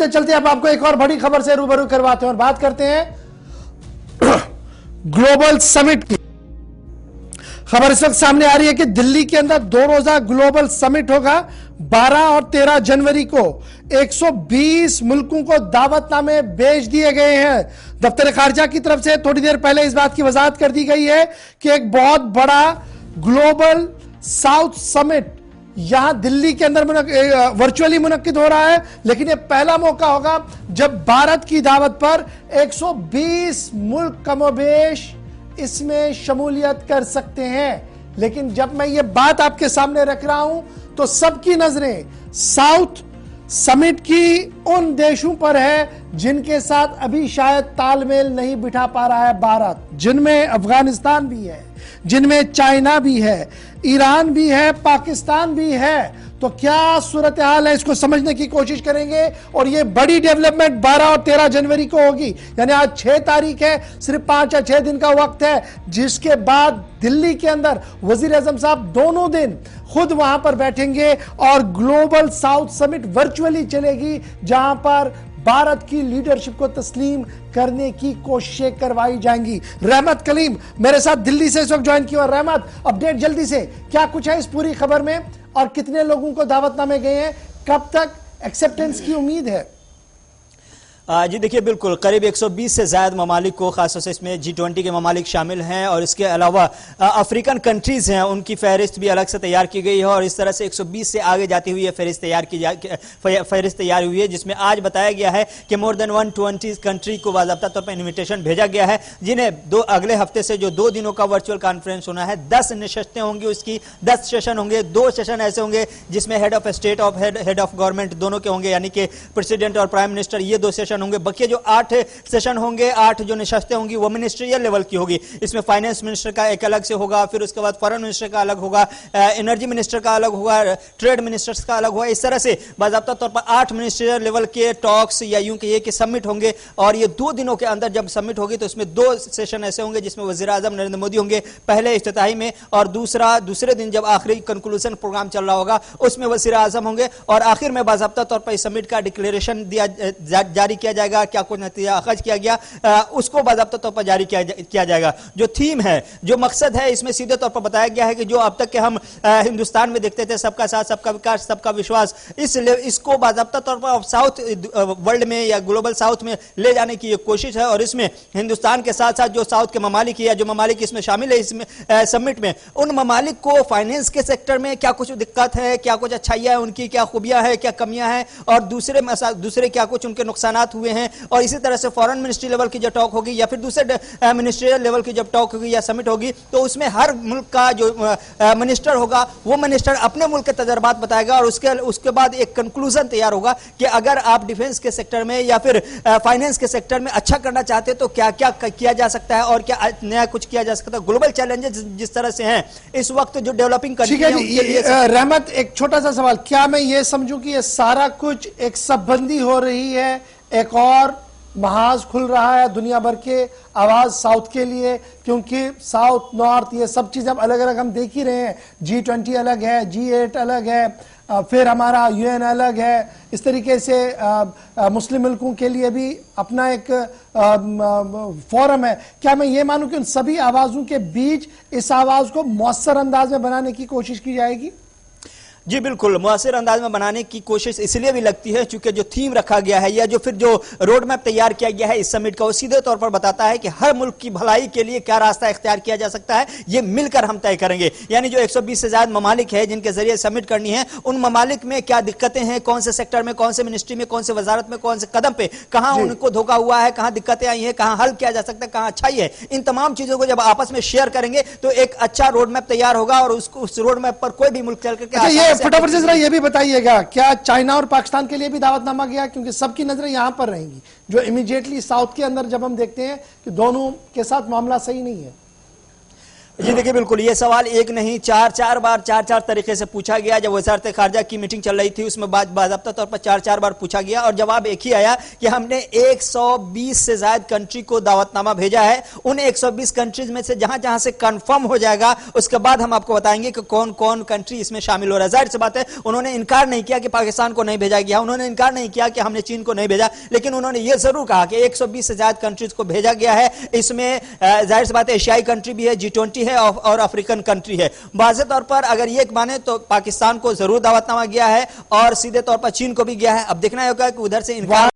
चलते चलते अब आपको एक और बड़ी खबर से रूबरू करवाते हैं और बात करते हैं ग्लोबल समिट की। खबर इस वक्त सामने आ रही है कि दिल्ली के अंदर 2 रोजा ग्लोबल समिट होगा। 12 और 13 जनवरी को 120 मुल्कों को दावतनामे भेज दिए गए हैं। दफ्तर खारजा की तरफ से थोड़ी देर पहले इस बात की वजाहत कर दी गई है कि एक बहुत बड़ा ग्लोबल साउथ समिट यहां दिल्ली के अंदर वर्चुअली मुनक्किद हो रहा है, लेकिन यह पहला मौका होगा जब भारत की दावत पर 120 मुल्क कमोबेश इसमें शमूलियत कर सकते हैं। लेकिन जब मैं ये बात आपके सामने रख रहा हूं तो सबकी नजरें साउथ समिट की उन देशों पर है जिनके साथ अभी शायद तालमेल नहीं बिठा पा रहा है भारत, जिनमें अफगानिस्तान भी है, जिनमें चाइना भी है, ईरान भी है, पाकिस्तान भी है। तो क्या सूरत हाल है, इसको समझने की कोशिश करेंगे। और ये बड़ी डेवलपमेंट 12 और 13 जनवरी को होगी, यानी आज 6 तारीख है, सिर्फ 5 या 6 दिन का वक्त है, जिसके बाद दिल्ली के अंदर वजीर आजम साहब दोनों दिन खुद वहां पर बैठेंगे और ग्लोबल साउथ समिट वर्चुअली चलेगी, जहां पर भारत की लीडरशिप को तस्लीम करने की कोशिशें करवाई जाएंगी। रहमत कलीम मेरे साथ दिल्ली से इस वक्त ज्वाइन किया। रहमत, अपडेट जल्दी से, क्या कुछ है इस पूरी खबर में और कितने लोगों को दावतनामे गए हैं, कब तक एक्सेप्टेंस की उम्मीद है? जी देखिए, बिल्कुल करीब 120 से ज्यादा ममालिक को, खासतौर से इसमें G20 के ममालिक शामिल हैं और इसके अलावा अफ्रीकन कंट्रीज हैं, उनकी फहरिस्त भी अलग से तैयार की गई है और इस तरह से 120 से आगे जाती हुई फहरिस्त तैयार हुई है, जिसमें आज बताया गया है कि मोर देन 120 कंट्री को बाज़ाब्ता तौर पर इन्विटेशन भेजा गया है, जिन्हें अगले हफ्ते से जो 2 दिनों का वर्चुअल कॉन्फ्रेंस होना है, 10 नशस्तें होंगी, उसकी 10 सेशन होंगे। 2 सेशन ऐसे होंगे जिसमें हेड ऑफ स्टेट और हेड ऑफ गवर्नमेंट दोनों के होंगे, यानी कि प्रेसिडेंट और प्राइम मिनिस्टर, ये 2 सेशन होंगे। बाकी जो 8 सेशन होंगे, 8 जो नशस्तें होंगी वो मिनिस्ट्रियल लेवल की होगी। इसमें फाइनेंस मिनिस्टर का एक अलग से होगा, फिर उसके बाद फॉरेन मिनिस्टर का अलग होगा, एनर्जी मिनिस्टर का अलग होगा, ट्रेड मिनिस्टर्स का अलग होगा। इस तरह से बाज़ाब्ता तौर पर 8 मिनिस्ट्रियल लेवल के टॉक्स या यूं कहिए कि समिट होंगे और ये 2 दिनों के अंदर जब समिट होगी तो इसमें 2 सेशन ऐसे होंगे जिसमें वज़ीर आज़म नरेंद्र मोदी होंगे पहले इफ्तिताही में, और दूसरे दिन जब आखिरी कंक्लूजन प्रोग्राम चल रहा होगा उसमें वज़ीर आज़म होंगे और आखिर में बाज़ाब्ता तौर पर इस समिट का डिक्लेरेशन जारी किया जाएगा। क्या कुछ नतीजा अखज किया गया उसको बाज़ाब्ता तौर पर जारी किया जाएगा। जो थीम है, जो मकसद है, इसमें सीधे तौर पर बताया गया है कि जो अब तक के हम हिंदुस्तान में देखते थे, सबका साथ, सबका विकास, सबका विश्वास, इसको बाज़ाब्ता तौर पर साउथ वर्ल्ड में या ग्लोबल साउथ में ले जाने की कोशिश है। और इसमें हिंदुस्तान के साथ साथ जो साउथ के ममालिक या जो ममालिक इसमें शामिल है इसमें समिट में, उन ममालिक को फाइनेंस के सेक्टर में क्या कुछ दिक्कत है, क्या कुछ अच्छाइयाँ है, उनकी क्या खूबियाँ हैं, क्या कमियाँ हैं और दूसरे क्या कुछ उनके नुकसानात हुए हैं। और इसी तरह से फॉरेन मिनिस्ट्री लेवल की जो टॉक होगी या फिर दूसरे मिनिस्ट्रियल लेवल की जब टॉक होगी या समिट होगी तो उसमें हर मुल्क का जो मिनिस्टर होगा वो मिनिस्टर अपने मुल्क के तजर्बात बताएगा और उसके बाद एक कंक्लूजन तैयार होगा कि अगर आप डिफेंस के सेक्टर में या फिर फाइनेंस के सेक्टर में अच्छा करना चाहते हैं तो क्या क्या किया जा सकता है और क्या नया कुछ किया जा सकता है। ग्लोबल चैलेंजेस जिस तरह से हैं इस वक्त जो डेवलपिंग कंट्री है उनके लिए। रहमत, एक छोटा सा सवाल, क्या मैं ये समझूं कि ये सारा कुछ एक सबबंदी हो रही है, एक और महाज खुल रहा है दुनिया भर के आवाज साउथ के लिए, क्योंकि साउथ नॉर्थ ये सब चीजें अलग अलग हम देख ही रहे हैं। G20 अलग है, G8 अलग है, फिर हमारा UN अलग है। इस तरीके से मुस्लिम मुल्कों के लिए भी अपना एक फोरम है। क्या मैं ये मानूं कि उन सभी आवाजों के बीच इस आवाज को मौसर अंदाज में बनाने की कोशिश की जाएगी? जी बिल्कुल, मुअस्सिर अंदाज में बनाने की कोशिश इसलिए भी लगती है क्योंकि जो थीम रखा गया है या जो फिर जो रोड मैप तैयार किया गया है इस समिट का, वो सीधे तौर पर बताता है कि हर मुल्क की भलाई के लिए क्या रास्ता इख्तियार किया जा सकता है, ये मिलकर हम तय करेंगे। यानी जो 120 से ज्यादा ममालिक है जिनके जरिए समिट करनी है, उन ममालिक में क्या दिक्कतें हैं, कौन से सेक्टर में, कौन से मिनिस्ट्री में, कौन से वजारत में, कौन से कदम पे कहाँ उनको धोखा हुआ है, कहाँ दिक्कतें आई हैं, कहाँ हल किया जा सकता है, कहाँ अच्छाई है, इन तमाम चीजों को जब आपस में शेयर करेंगे तो एक अच्छा रोड मैप तैयार होगा और उस रोड मैप पर कोई भी मुल्क चल करके बताइएगा, क्या चाइना और पाकिस्तान के लिए भी दावतनामा गया? क्योंकि सबकी नजरें यहां पर रहेंगी, जो इमीडिएटली साउथ के अंदर जब हम देखते हैं कि दोनों के साथ मामला सही नहीं है। जी देखिए, बिल्कुल ये सवाल एक नहीं चार बार चार तरीके से पूछा गया। जब वजारत खारजा की मीटिंग चल रही थी उसमें बाज़ाब्ता तौर पर चार बार पूछा गया और जवाब एक ही आया कि हमने 120 से ज्यादा कंट्री को दावतनामा भेजा है। उन 120 कंट्रीज में से जहां जहां से कंफर्म हो जाएगा उसके बाद हम आपको बताएंगे कि कौन कौन कंट्री इसमें शामिल हो रहा है। जाहिर सी बात है, उन्होंने इनकार नहीं किया कि पाकिस्तान को नहीं भेजा गया, उन्होंने इनकार नहीं किया कि हमने चीन को नहीं भेजा, लेकिन उन्होंने यह जरूर कहा कि 120 से ज्यादा कंट्रीज को भेजा गया है। इसमें जाहिर सी बात है एशियाई कंट्री भी है, G20 है और अफ्रीकन कंट्री है। वाज़े तौर पर अगर ये माने तो पाकिस्तान को जरूर दावतनामा गया है और सीधे तौर पर चीन को भी गया है। अब देखना होगा कि उधर से इनकार